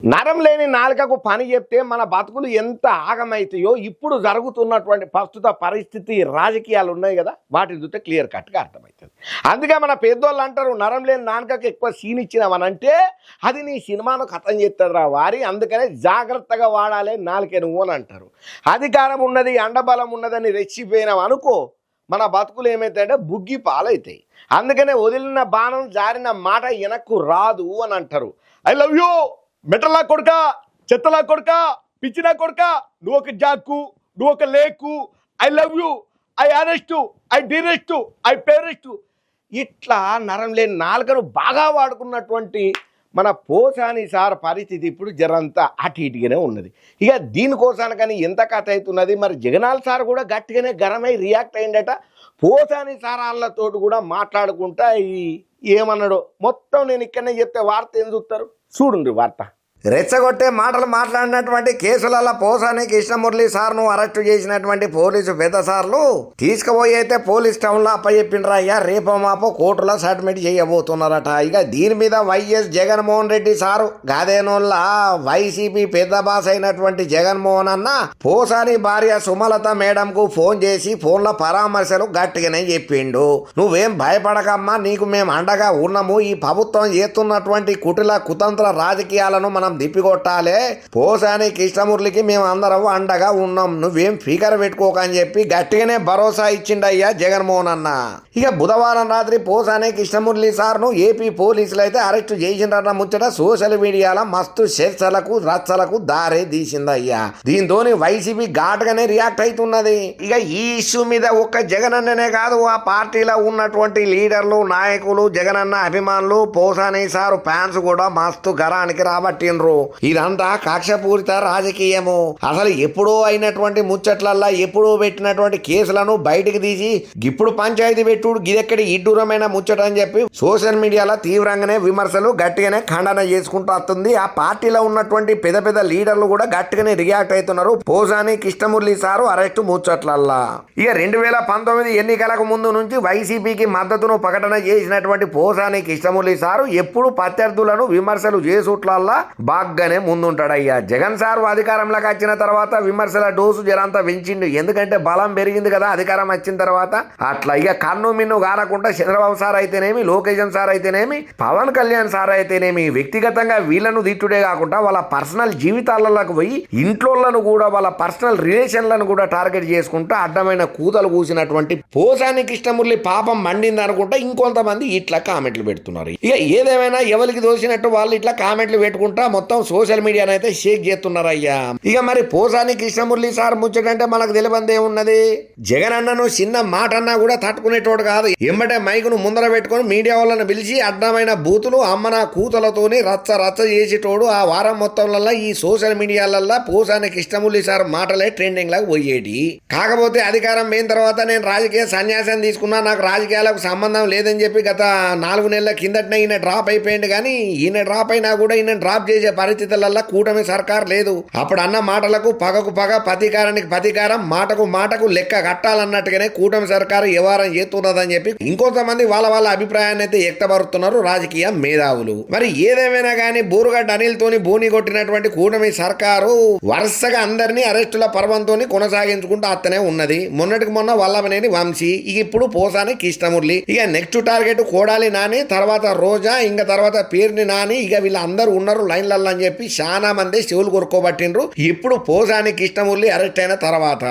నరం లేని నాలుకకు పని చెప్తే మన బతుకులు ఎంత ఆగమైతాయో ఇప్పుడు జరుగుతున్నటువంటి ప్రస్తుత పరిస్థితి రాజకీయాలు ఉన్నాయి కదా, వాటి చూస్తే క్లియర్ కట్గా అర్థమవుతుంది. అందుకే మన పెద్దోళ్ళు అంటారు, నరం లేని నాలుకకు ఎక్కువ సీన్ ఇచ్చినామనంటే అది నీ సినిమాను కథం చేస్తుందిరా వారి, అందుకనే జాగ్రత్తగా వాడాలి నాలుకే నువ్వు అని అంటారు. అధికారం ఉన్నది, అండబలం ఉన్నదని రెచ్చిపోయినాం అనుకో, మన బతుకులు ఏమైతాయంటే బుగ్గి పాలవుతాయి. అందుకనే వదిలిన బాణం జారిన మాట వెనక్కు రాదు అని అంటారు. ఐ లవ్ యూ మెటలా కొడుక, చెత్తలా కొడుక, పిచ్చినా కొడుక, నువ్వు ఒక జాక్కు, నువ్వు ఒక లేకు, I love you, I arrest, I డిరెస్టు, ఐ పేరెస్టు, ఇట్లా నరం లేని నాలుకను బాగా వాడుకున్నటువంటి మన పోసాని సార్ పరిస్థితి ఇప్పుడు జరంతా అటు ఇటుగానే ఉన్నది. ఇక దీనికోసానికని ఎంత కథ అవుతున్నది. మరి జగనాల్ సార్ కూడా గట్టిగానే గరమై రియాక్ట్ అయిందట. పోసాని సార్ వాళ్ళతోటి కూడా మాట్లాడుకుంటా ఏమన్నాడో మొత్తం నేను ఇక్కడనే చెప్తే వార్త ఏం చూస్తారు చూడండి. వార్త రెచ్చగొట్టే మాటలు మాట్లాడినటువంటి కేసులలో పోసాని కృష్ణమురళి సార్ను అరెస్టు చేసినటువంటి పోలీసు పెద్ద సార్లు తీసుకుపోయి అయితే పోలీస్ టౌన్లో అప్పచెప్పిండ్రా. అయ్యా రేపో మాపో కోర్టులో సబ్మిట్ చేయబోతున్నారట. ఇక దీని మీద వైఎస్ జగన్మోహన్ రెడ్డి సారు గాదేనోళ్ళ వైసీపీ పెద్ద బాస్ అయినటువంటి జగన్మోహన్ అన్న పోసాని భార్య సుమలత మేడంకు ఫోన్ చేసి ఫోన్లో పరామర్శలు గట్టిగానే చెప్పిండు. నువ్వేం భయపడకమ్మా, నీకు మేము అండగా ఉన్నాము. ఈ ప్రభుత్వం చేస్తున్నటువంటి కుటిల కుతంత్ర రాజకీయాలను మనం దిప్పికొట్టాలే. పోసాని కృష్ణమురళికి మేము అందరం అండగా ఉన్నాం, నువ్వేం ఫికర్ పెట్టుకోక అని చెప్పి గట్టిగానే భరోసా ఇచ్చిండయ్యా జగన్మోహన్ అన్న. ఇక బుధవారం రాత్రి పోసాని కృష్ణమురళి సార్ను ఏపీ పోలీసులు అయితే అరెస్టు చేసిండ్రన్న ముచ్చట సోషల్ మీడియాలో మస్తు చర్చలకు రచ్చలకు దారే తీసిందయ్యా. దీంతో వైసీపీ ఘాటుగానే రియాక్ట్ అవుతున్నది. ఇక ఈ ఇష్యూ మీద ఒక్క జగనన్ననే కాదు, ఆ పార్టీలో ఉన్నటువంటి లీడర్లు, నాయకులు, జగనన్న అభిమానులు, పోసాని సారు ఫ్యాన్స్ కూడా మస్తు గరానికి రాబట్టిండ్రు. ఇదంతా కక్షపూరిత రాజకీయము. అసలు ఎప్పుడో అయినటువంటి ముచ్చట్లల్లా ఎప్పుడో పెట్టినటువంటి కేసులను బయటికి తీసి ఇప్పుడు పంచాయతీ పెట్టుడు గిదెక్కడి ఇడ్డూరమైన ముచ్చట అని చెప్పి సోషల్ మీడియాలో తీవ్రంగానే విమర్శలు గట్టిగానే ఖండన చేసుకుంటూ వస్తుంది. ఆ పార్టీలో ఉన్నటువంటి పెద్ద పెద్ద లీడర్లు కూడా గట్టిగానే రియాక్ట్ అవుతున్నారు పోసాని కృష్ణమురళి సారు అరెస్టు ముచ్చట్లల్లా. ఇక 2019 ఎన్నికలకు ముందు నుంచి వైసీపీకి మద్దతును ప్రకటన చేసినటువంటి పోసాని కృష్ణమురళి సారు ఎప్పుడు ప్రత్యర్థులను విమర్శలు చేసుట్లల్లా బాగానే ముందుంటాడయ్యా. జగన్ సార్ అధికారంలోకి వచ్చిన తర్వాత విమర్శల డోసు జరంతా పెంచిండు. ఎందుకంటే బలం పెరిగింది కదా అధికారం వచ్చిన తర్వాత. అట్లా ఇక కన్ను మిన్ను కానకుండా చంద్రబాబు సార్ అయితేనేమి, లోకేషన్ సార్ అయితేనేమి, పవన్ కళ్యాణ్ సార్ అయితేనేమి వ్యక్తిగతంగా వీళ్ళను దిట్టుడే కాకుండా వాళ్ళ పర్సనల్ జీవితాలలోకి పోయి ఇంట్లోలను కూడా వాళ్ళ పర్సనల్ రిలేషన్లను కూడా టార్గెట్ చేసుకుంటూ అడ్డమైన కూతలు కూసినటువంటి పోసాని కృష్ణమురళి పాపం మండింది అనుకుంటా ఇంకొంతమంది ఇట్లా కామెంట్లు పెడుతున్నారు. ఇక ఏదేమైనా ఎవరికి దోసినట్టు వాళ్ళు ఇట్లా కామెంట్లు పెట్టుకుంటా మొత్తం సోషల్ మీడియాను అయితే షేక్ చేస్తున్నారు అయ్యా. ఇక మరి పోసాని కృష్ణమురళి సార్ ముచ్చటంటే మనకు తెలియబందే ఉన్నది. జగన్ అన్నను చిన్న మాట అన్నా కూడా తట్టుకునేటోడు కాదు. ఎంబటే మైకును ముందర పెట్టుకుని మీడియా వాళ్ళని పిలిచి అడ్డమైన బూతులు అమ్మన కూతలతోని రచ్చ రచ్చ చేసేటోడు. ఆ వారం మొత్తంలో ఈ సోషల్ మీడియాలల్లో పోసాని కృష్ణమురళి సార్ మాటలే ట్రెండింగ్ లాగా పోయేటి. కాకపోతే అధికారం పోయిన తర్వాత నేను రాజకీయ సన్యాసం తీసుకున్నా, నాకు రాజకీయాలకు సంబంధం లేదని చెప్పి గత 4 నెలల కిందటనే ఈయన డ్రాప్ అయిపోయింది. కానీ ఈయన డ్రాప్ అయినా కూడా ఈయన డ్రాప్ చేసే పరిస్థితులలో కూటమి సర్కార్ లేదు. అప్పుడు అన్న మాటలకు పగకు పగ, ప్రతీకారానికి ప్రతీకారం, మాటకు మాటకు లెక్క కట్టాలన్నట్టుగానే కూటమి సర్కారు వ్యవహారం చేస్తున్నదని చెప్పి ఇంకొంతమంది వాళ్ళ అభిప్రాయాన్ని అయితే వ్యక్తపరుస్తున్నారు రాజకీయ మేధావులు. మరి ఏదేమైనా కానీ బోరుగడ్డ అనిల్ తోని బోని కొట్టినటువంటి కూటమి సర్కారు వరుసగా అందరినీ అరెస్టుల పర్వంతో కొనసాగించుకుంటూ అత్తనే ఉన్నది. మొన్నటికి మొన్న వల్లభనేని వంశీ, ఇప్పుడు పోసాని కృష్ణమురళి, ఇక నెక్స్ట్ టార్గెట్ కోడాలి నాని, తర్వాత రోజా, ఇంకా తర్వాత పేరుని నాని, ఇక వీళ్ళందరూ ఉన్నారు లైన్లలో అని చెప్పి చాలా మంది చెవులు కొరుకోబట్టిండ్రు ఇప్పుడు పోసాని కృష్ణమురళి అరెస్ట్ అయిన తర్వాత.